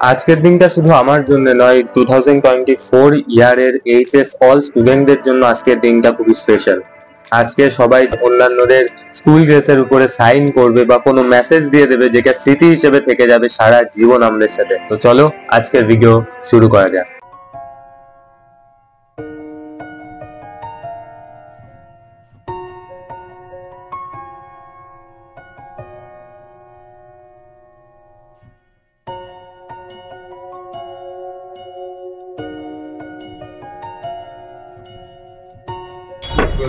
আজকের দিনটা শুধু আমার জন্য নয়, 2024 ইয়ারের এইচএস অল স্টুডেন্টদের জন্য আজকের দিনটা খুবই স্পেশাল। আজকে সবাই অন্যান্যদের স্কুল ড্রেসের উপরে সাইন করবে বা কোনো মেসেজ দিয়ে দেবে, যেটা স্মৃতি হিসেবে থেকে যাবে সারা জীবন আমাদের সাথে। তো চলো আজকের ভিডিও শুরু করা যাক।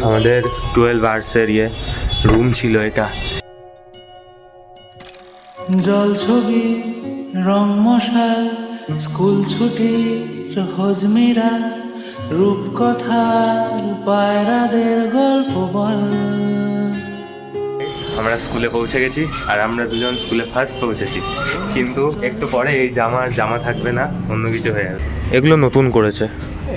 আমাদের 12 আওয়ার্সের রুম ছিল এটা। জল ছবি, রং মশাল, স্কুল ছুটি, হজমিরা, রূপকথা, রূপায়রাদের গল্প বল। আমরা স্কুলে পৌঁছে গেছি আর আমরা দুজন স্কুলে ফার্স্ট পৌঁছেছি, কিন্তু একটু পরে এই জামা থাকবে না, অন্য কিছু হয়ে যাবে। এগুলো নতুন করেছে।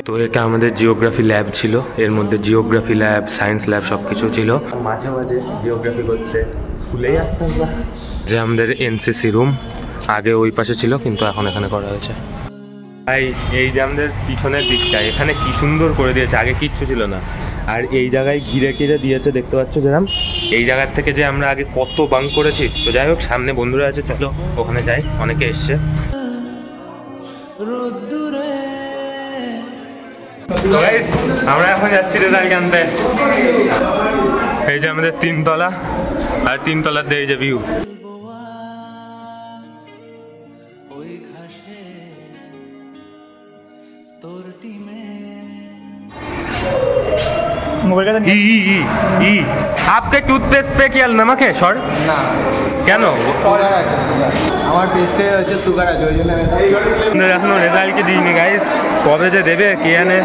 তো এটা আমাদের জিওগ্রাফি ল্যাব ছিল, এর মধ্যে জিওগ্রাফি ল্যাব, সায়েন্স ল্যাব সব কিছু ছিল। মাঝে মাঝে জিওগ্রাফি করতে স্কুলেই আসতাম। যে আমাদের এনসিসি রুম আগে ওই পাশে ছিল, কিন্তু এখন এখানে করা হয়েছে। তাই এই যে আমাদের পিছনের দিকটা এখানে কি সুন্দর করে দিয়েছে, আগে কিচ্ছু ছিল না। আর এই জায়গায় ঘিরে দিয়েছে, দেখতে পাচ্ছ যেরকম। এই জায়গার থেকে যে আমরা আগে কত বাঙ্ক করেছি। তো যাই হোক, সামনে বন্ধুরা আছে, চলো ওখানে যাই, অনেকে এসছে। আমরা এখন যাচ্ছি রেজাল্ট আনতে। এই যে আমাদের 3 তলা, আর 3 তলাতে এই যে ভিউ। आपके टूथपेस्ट पे क्या नमक है सर? ना। কেন? আমার পেস্টে হচ্ছে সুগার আছে, ওই জন্য এখনো রেজাল্ট কি দিইনি গাইস, কবে যে দেবে কে জানে।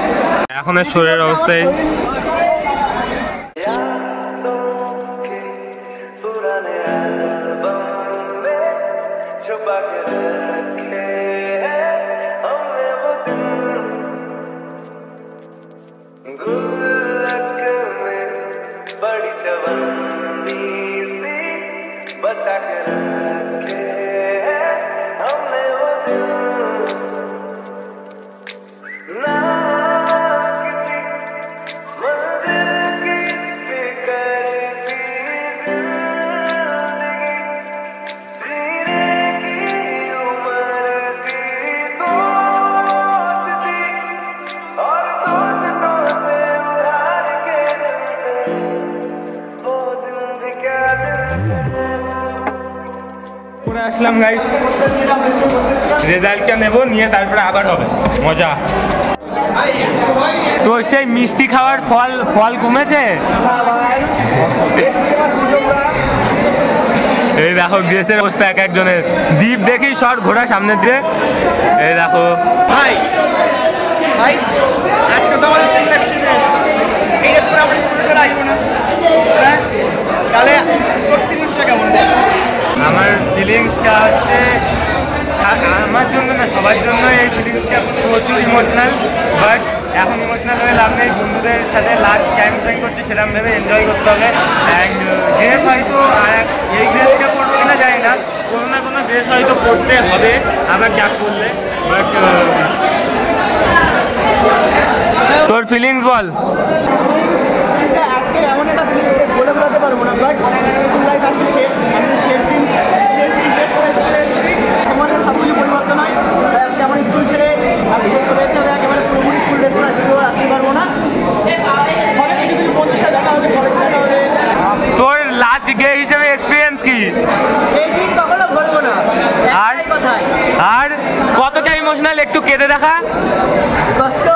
এখন আর শরীরের অবস্থায় আসলাম গাইস, রেজাল্টটা নেব, নিয়ে তারপরে আবার হবে মজা। তো সেই মিষ্টি খাওয়ার ফল কমেছে। এই দেখো গ্যাসের অবস্থা এক একজনের। দ্বীপ দেখি শর্ট ঘোড়া সামনে দিয়ে। এই দেখো ভাই ভাই, আজকে তো আমাদের স্কুলটা বিশেষ হয়েছে। এই স্কুলে আমরা স্কুলে তো আসবো না, তাহলে তোর ফিলিংসটা কেমন? আমার ফিলিংসটা হচ্ছে, আমার জন্য না সবার জন্য এই ফিলিংসটা প্রচুর ইমোশনাল। বাট এখন ইমোশনাল হয়ে লাভ নেই, বন্ধুদের সাথে লাস্ট টাইম স্পেন্ড করছি, সেরকম ভেবে এনজয় করতে হবে। অ্যান্ড ড্রেস হয়তো এই ড্রেসটা পরবো কিনা জানি না, কোনো না কোনো ড্রেস হয়তো পরতে হবে আবার ক্যাপ করলে। বাট তোর ফিলিংস বল। আজকে এমন একটা বলে বোঝাতে পারবো না, বাট স্কুল লাইফ আজকে শেষ দিন ড্রেস করে স্কুলে এসেছি। তোমার সব কিছু পরিবর্তন হয়, আজকে আমার স্কুল ছেড়ে আজকে চলে যেতে হবে, একেবারে পুরোপুরি স্কুল ড্রেস করে আজকে আসতে পারবো না। অনেক কিছু বন্ধুর সাথে দেখা হবে, কলেজে দেখা হবে। তোর লাস্ট গে হিসেবে এক্সপিরিয়েন্স কি? এই দিন কখনো ভুলবো না। আর কতটা ইমোশনাল একটু কেঁদে দেখা। কষ্ট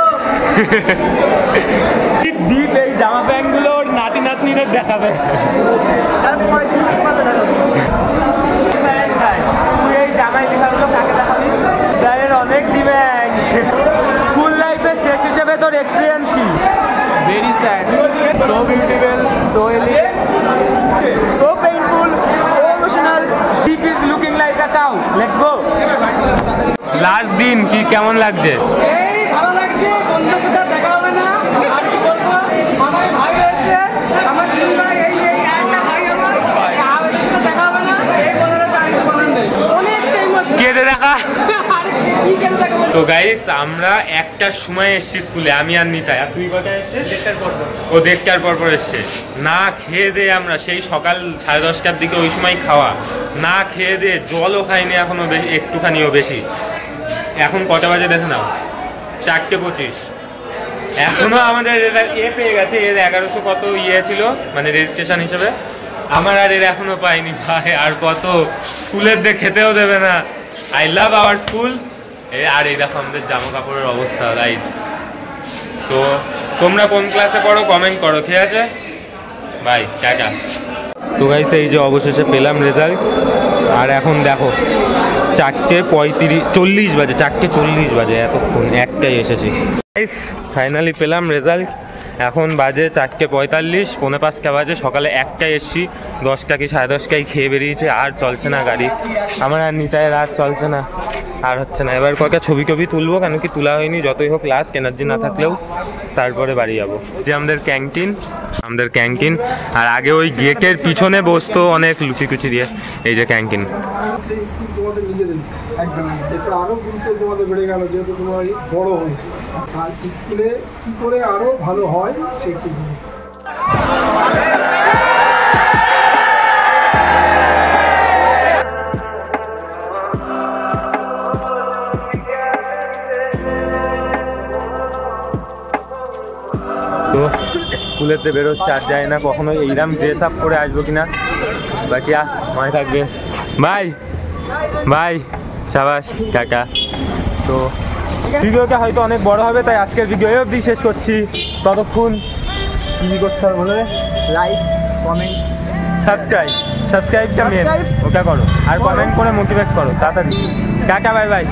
দ্বীপ এই জামা প্যান্ট গুলো ওর নাতি নাতনিদের দেখাবে। তারপরে তুই এই জামাই লেখাগুলো কাকে দেখাবি? তাদের অনেক ডিম্যান্ড। স্কুল লাইফের শেষ হিসেবে তোর এক্সপিরিয়েন্স কি? Very sad, so beautiful, so elegant, so painful, so emotional. Deep is looking like a cow. Let's go. Canteen কি কেমন লাগছে? এই ভালো লাগছে, বন্ধুদের সাথে দেখা হবে না আর কি বলবো। আমার ভাই হচ্ছে আমার দুই ভাই, এই একটা ভাই আমার আমাদের সাথে দেখা হবে না, এই বলার টাইম বলেন নেই, অনেকটাই মজা কেটে দেখা। আরে কি কেন দেখা বল। তো গাইস আমরা একটার সময় এসছি স্কুলে, আমি আর নিতাই। আর তুই কটায় এসছিস? 1টার পর। ও 1টার পর এসছে। না খেয়ে দিয়ে আমরা সেই সকাল 10:30টার দিকে ওই সময় খাওয়া, না খেয়ে দিয়ে জলও খাইনি এখনো, একটুখানিও বেশি। এখন কটা বাজে দেখে নাও, 4:25। এখনো আমাদের পেয়ে গেছে, এর 1100 কত ছিল মানে রেজিস্ট্রেশন হিসেবে। আমার আর এর এখনো পাইনি ভাই। আর কত স্কুলের দিয়ে খেতেও দেবে না। I love our school. আর এই দেখো আমাদের জামা কাপড়ের অবস্থা গাইস। তো তোমরা কোন ক্লাসে পড়ো কমেন্ট করো, ঠিক আছে? By, tata. তো গাইস এই যে অবশেষে পেলাম রেজাল্ট। আর এখন দেখো 4:40 বাজে, 4:40 বাজে, এতক্ষণ একটাই এসেছি গাইস। ফাইনালি পেলাম রেজাল্ট। এখন বাজে 4:45, 4:45 বাজে। সকালে 1টায় এসছি, 10টা কি 10:30টায় খেয়ে বেরিয়েছে। আর চলছে না গাড়ি, আমার আর নিতাইয়ের আর চলছে না, আর হচ্ছে না। এবার কয়েকটা ছবি তুলবো, কেন কি তোলা হয়নি। যতই হোক লাস্ট, এনার্জি না থাকলেও তারপরে বাড়ি যাবো। যে আমাদের ক্যান্টিন, আর আগে ওই গেটের পিছনে বসতো অনেক লুচি কুচি দিয়ে। এই যে ক্যান্টিন। তোমাদের নিজেদের একদম এটা আরো গুরুত্ব তোমাদের বেড়ে গেল, যেহেতু তোমার বড় হয়েছে। আর স্কুলে কি করে আরো ভালো হয় সেটি তো স্কুলেতে বেরোচ্ছে, আর যায় না কখনো এইরকম ড্রেস আপ করে আসবো কিনা। বাকি মনে থাকবে। বাই বাই, সাবাস, টাটা। তো ভিডিওটা হয়তো অনেক বড় হবে, তাই আজকের ভিডিও অবধি শেষ করছি। ততক্ষণ কি করতে হবে বলে? লাইক, কমেন্ট, সাবস্ক্রাইবটা মেন, ওটা করো। আর কমেন্ট করে মোটিভেট করো তাড়াতাড়ি। Tata, bye bye.